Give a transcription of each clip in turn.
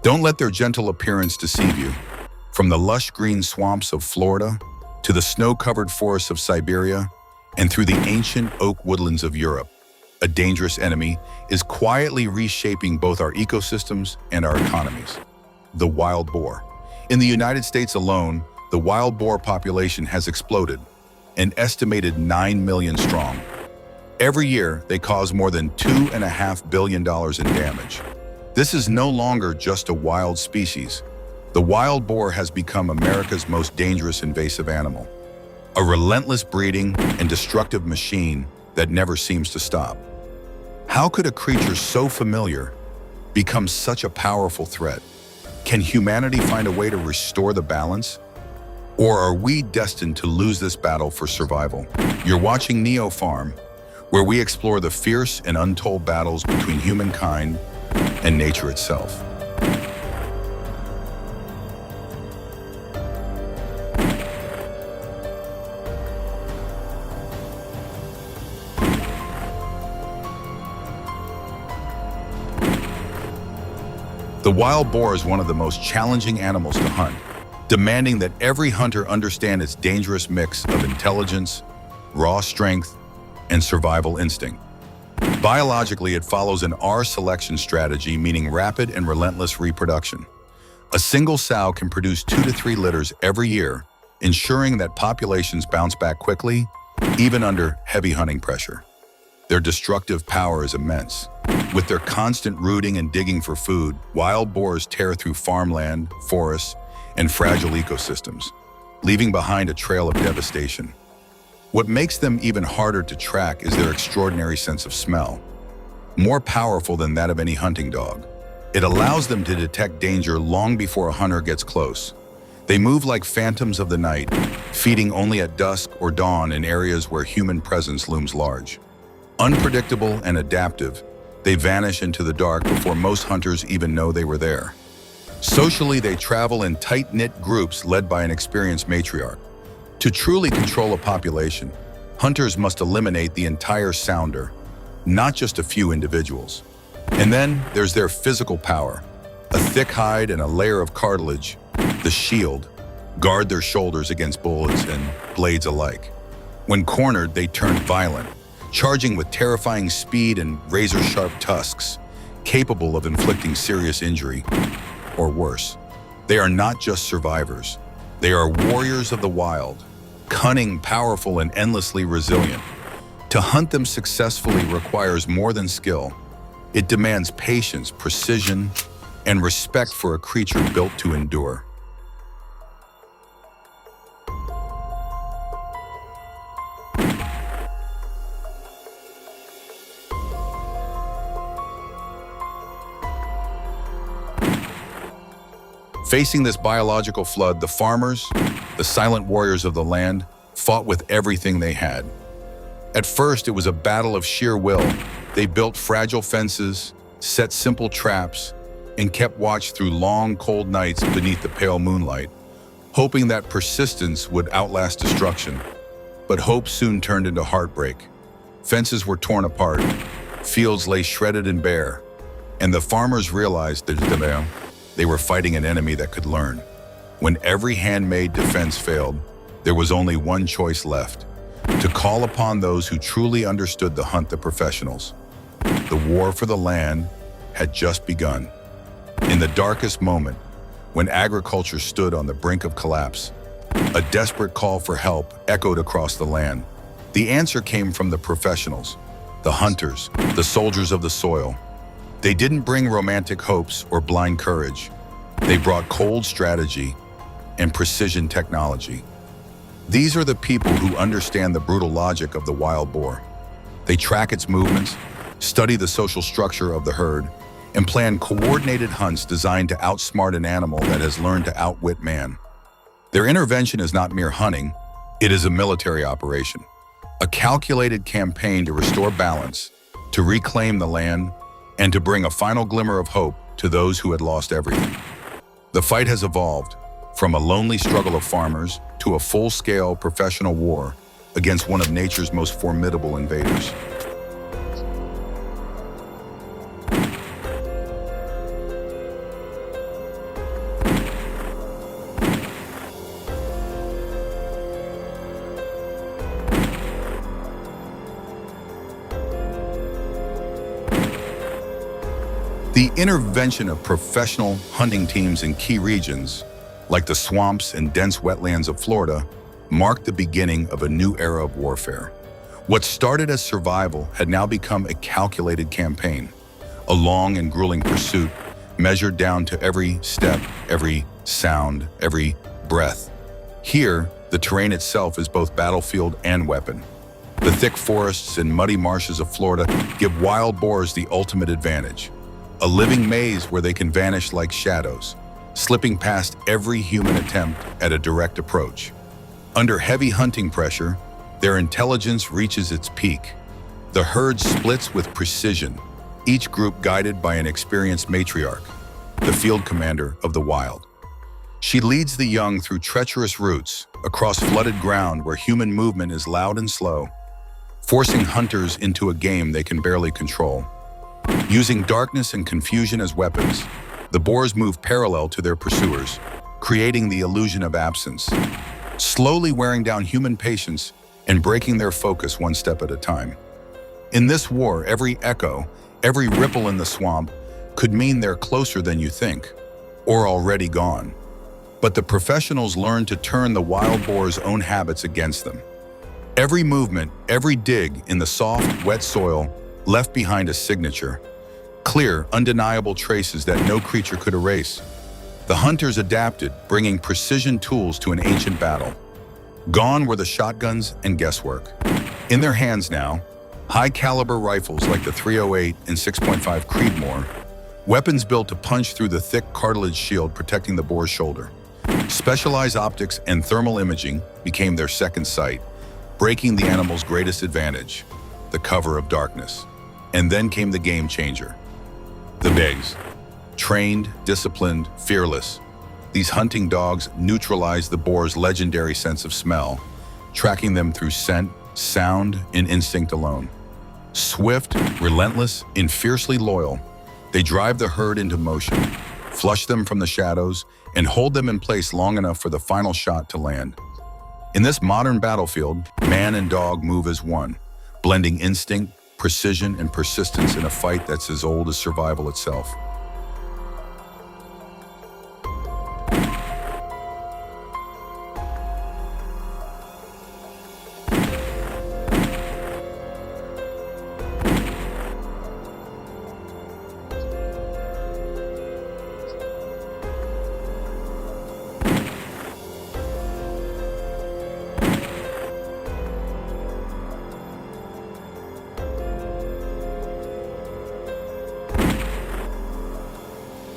Don't let their gentle appearance deceive you. From the lush green swamps of Florida to the snow-covered forests of Siberia and through the ancient oak woodlands of Europe, a dangerous enemy is quietly reshaping both our ecosystems and our economies. The wild boar. In the United States alone, the wild boar population has exploded, an estimated 9 million strong. Every year, they cause more than $2.5 billion in damage. This is no longer just a wild species. The wild boar has become America's most dangerous invasive animal, a relentless breeding and destructive machine that never seems to stop. How could a creature so familiar become such a powerful threat? Can humanity find a way to restore the balance? Or are we destined to lose this battle for survival? You're watching Neo Farm, where we explore the fierce and untold battles between humankind and nature itself. The wild boar is one of the most challenging animals to hunt, demanding that every hunter understand its dangerous mix of intelligence, raw strength, and survival instinct. Biologically, it follows an R selection strategy, meaning rapid and relentless reproduction. A single sow can produce 2 to 3 litters every year, ensuring that populations bounce back quickly, even under heavy hunting pressure. Their destructive power is immense. With their constant rooting and digging for food, wild boars tear through farmland, forests, and fragile ecosystems, leaving behind a trail of devastation. What makes them even harder to track is their extraordinary sense of smell, more powerful than that of any hunting dog. It allows them to detect danger long before a hunter gets close. They move like phantoms of the night, feeding only at dusk or dawn in areas where human presence looms large. Unpredictable and adaptive, they vanish into the dark before most hunters even know they were there. Socially, they travel in tight-knit groups led by an experienced matriarch. To truly control a population, hunters must eliminate the entire sounder, not just a few individuals. And then there's their physical power. A thick hide and a layer of cartilage, the shield, guard their shoulders against bullets and blades alike. When cornered, they turn violent, charging with terrifying speed and razor-sharp tusks, capable of inflicting serious injury, or worse. They are not just survivors. They are warriors of the wild, cunning, powerful, and endlessly resilient. To hunt them successfully requires more than skill. It demands patience, precision, and respect for a creature built to endure. Facing this biological flood, the farmers, the silent warriors of the land, fought with everything they had. At first, it was a battle of sheer will. They built fragile fences, set simple traps, and kept watch through long, cold nights beneath the pale moonlight, hoping that persistence would outlast destruction. But hope soon turned into heartbreak. Fences were torn apart, fields lay shredded and bare, and the farmers realized that they were fighting an enemy that could learn. When every handmade defense failed, there was only one choice left: to call upon those who truly understood the hunt, the professionals. The war for the land had just begun. In the darkest moment, when agriculture stood on the brink of collapse, a desperate call for help echoed across the land. The answer came from the professionals, the hunters, the soldiers of the soil. They didn't bring romantic hopes or blind courage. They brought cold strategy and precision technology. These are the people who understand the brutal logic of the wild boar. They track its movements, study the social structure of the herd, and plan coordinated hunts designed to outsmart an animal that has learned to outwit man. Their intervention is not mere hunting, it is a military operation, a calculated campaign to restore balance, to reclaim the land, and to bring a final glimmer of hope to those who had lost everything. The fight has evolved from a lonely struggle of farmers to a full-scale professional war against one of nature's most formidable invaders. The intervention of professional hunting teams in key regions, like the swamps and dense wetlands of Florida, marked the beginning of a new era of warfare. What started as survival had now become a calculated campaign, a long and grueling pursuit measured down to every step, every sound, every breath. Here, the terrain itself is both battlefield and weapon. The thick forests and muddy marshes of Florida give wild boars the ultimate advantage, a living maze where they can vanish like shadows, slipping past every human attempt at a direct approach. Under heavy hunting pressure, their intelligence reaches its peak. The herd splits with precision, each group guided by an experienced matriarch, the field commander of the wild. She leads the young through treacherous routes, across flooded ground where human movement is loud and slow, forcing hunters into a game they can barely control. Using darkness and confusion as weapons, the boars move parallel to their pursuers, creating the illusion of absence, slowly wearing down human patience and breaking their focus one step at a time. In this war, every echo, every ripple in the swamp could mean they're closer than you think, or already gone. But the professionals learn to turn the wild boar's own habits against them. Every movement, every dig in the soft, wet soil left behind a signature, clear, undeniable traces that no creature could erase. The hunters adapted, bringing precision tools to an ancient battle. Gone were the shotguns and guesswork. In their hands now, high-caliber rifles like the .308 and 6.5 Creedmoor, weapons built to punch through the thick cartilage shield protecting the boar's shoulder. Specialized optics and thermal imaging became their second sight, breaking the animal's greatest advantage, the cover of darkness. And then came the game changer. The Begs. Trained, disciplined, fearless, these hunting dogs neutralized the boar's legendary sense of smell, tracking them through scent, sound, and instinct alone. Swift, relentless, and fiercely loyal, they drive the herd into motion, flush them from the shadows, and hold them in place long enough for the final shot to land. In this modern battlefield, man and dog move as one, blending instinct, precision, and persistence in a fight that's as old as survival itself.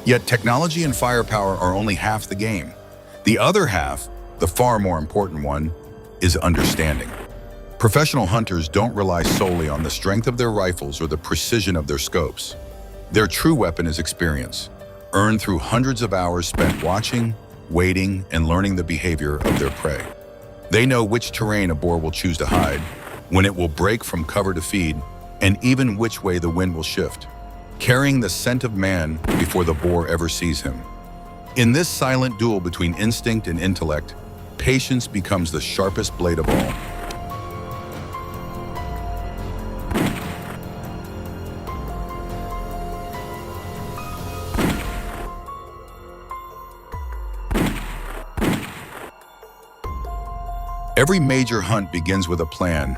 Yet technology and firepower are only half the game. The other half, the far more important one, is understanding. Professional hunters don't rely solely on the strength of their rifles or the precision of their scopes. Their true weapon is experience, earned through hundreds of hours spent watching, waiting, and learning the behavior of their prey. They know which terrain a boar will choose to hide, when it will break from cover to feed, and even which way the wind will shift, carrying the scent of man before the boar ever sees him. In this silent duel between instinct and intellect, patience becomes the sharpest blade of all. Every major hunt begins with a plan,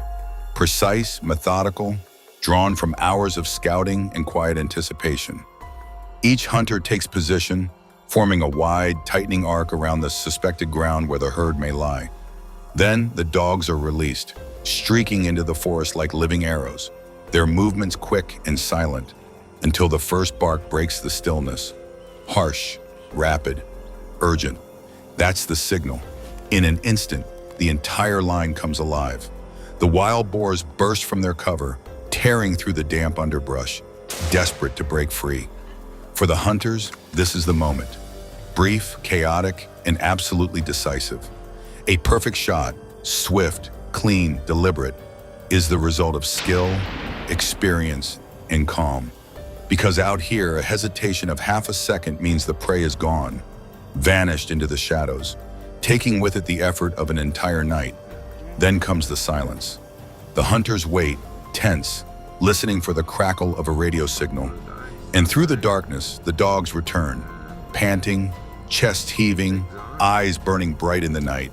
precise, methodical, drawn from hours of scouting and quiet anticipation. Each hunter takes position, forming a wide, tightening arc around the suspected ground where the herd may lie. Then the dogs are released, streaking into the forest like living arrows, their movements quick and silent, until the first bark breaks the stillness. Harsh, rapid, urgent. That's the signal. In an instant, the entire line comes alive. The wild boars burst from their cover, tearing through the damp underbrush, desperate to break free. For the hunters, this is the moment. Brief, chaotic, and absolutely decisive. A perfect shot, swift, clean, deliberate, is the result of skill, experience, and calm. Because out here, a hesitation of half a second means the prey is gone, vanished into the shadows, taking with it the effort of an entire night. Then comes the silence. The hunters wait, tense, listening for the crackle of a radio signal, And through the darkness, the dogs return, panting, chest heaving, eyes burning bright in the night.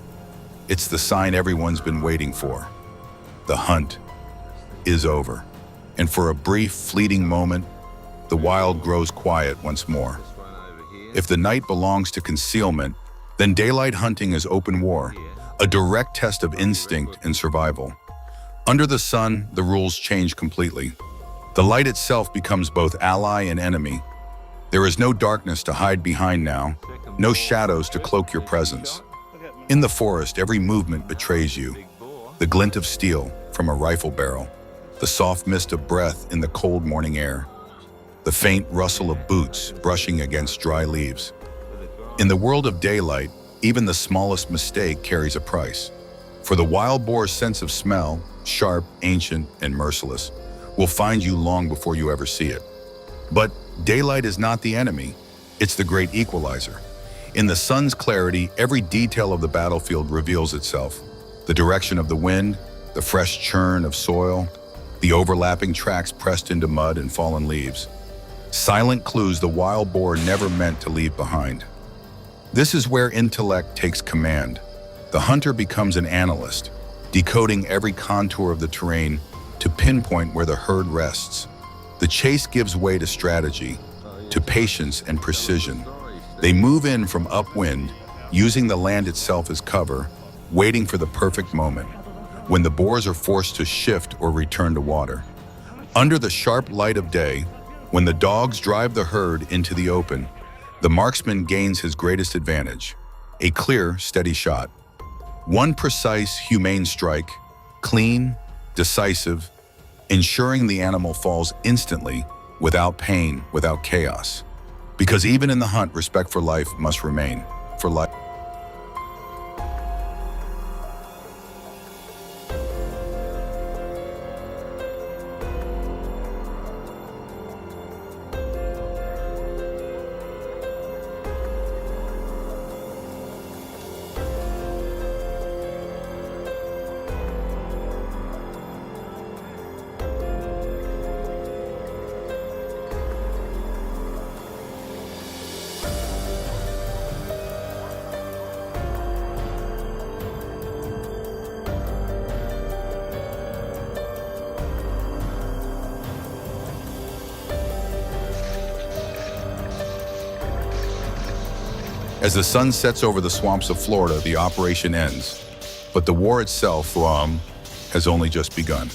It's the sign everyone's been waiting for. The hunt is over. And for a brief, fleeting moment, the wild grows quiet once more. If the night belongs to concealment, then daylight hunting is open war, a direct test of instinct and survival. Under the sun, the rules change completely. The light itself becomes both ally and enemy. There is no darkness to hide behind now, no shadows to cloak your presence. In the forest, every movement betrays you. The glint of steel from a rifle barrel, the soft mist of breath in the cold morning air, the faint rustle of boots brushing against dry leaves. In the world of daylight, even the smallest mistake carries a price. For the wild boar's sense of smell, sharp, ancient, and merciless, will find you long before you ever see it. But daylight is not the enemy, it's the great equalizer. In the sun's clarity, every detail of the battlefield reveals itself. The direction of the wind, the fresh churn of soil, the overlapping tracks pressed into mud and fallen leaves. Silent clues the wild boar never meant to leave behind. This is where intellect takes command. The hunter becomes an analyst, decoding every contour of the terrain to pinpoint where the herd rests. The chase gives way to strategy, to patience and precision. They move in from upwind, using the land itself as cover, waiting for the perfect moment, when the boars are forced to shift or return to water. Under the sharp light of day, when the dogs drive the herd into the open, the marksman gains his greatest advantage, a clear, steady shot. One precise, humane strike, clean, decisive, ensuring the animal falls instantly, without pain, without chaos. Because even in the hunt, respect for life must remain. For life. As the sun sets over the swamps of Florida, the operation ends. But the war itself, has only just begun.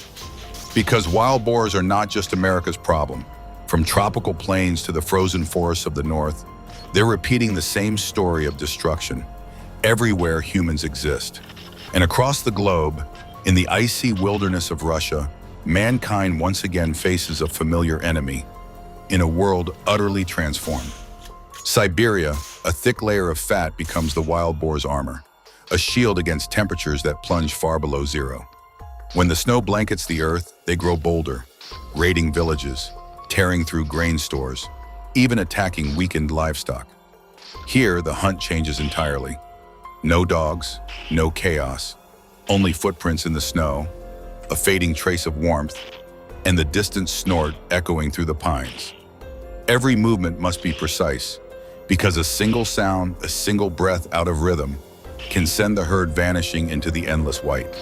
Because wild boars are not just America's problem. From tropical plains to the frozen forests of the north, they're repeating the same story of destruction, everywhere humans exist. And across the globe, in the icy wilderness of Russia, mankind once again faces a familiar enemy, in a world utterly transformed. Siberia, a thick layer of fat becomes the wild boar's armor, a shield against temperatures that plunge far below zero. When the snow blankets the earth, they grow bolder, raiding villages, tearing through grain stores, even attacking weakened livestock. Here, the hunt changes entirely. No dogs, no chaos, only footprints in the snow, a fading trace of warmth, and the distant snort echoing through the pines. Every movement must be precise, because a single sound, a single breath out of rhythm, can send the herd vanishing into the endless white.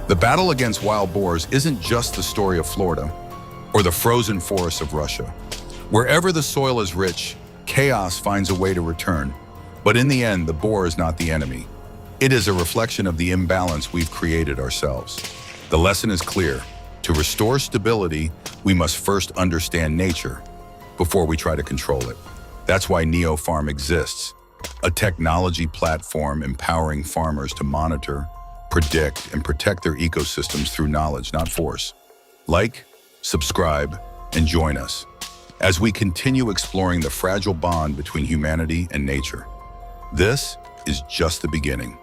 The battle against wild boars isn't just the story of Florida or the frozen forests of Russia. Wherever the soil is rich, chaos finds a way to return. But in the end, the boar is not the enemy. It is a reflection of the imbalance we've created ourselves. The lesson is clear. To restore stability, we must first understand nature before we try to control it. That's why NeoFarm exists, a technology platform empowering farmers to monitor, predict, and protect their ecosystems through knowledge, not force. Like, subscribe, and join us. as we continue exploring the fragile bond between humanity and nature. This is just the beginning.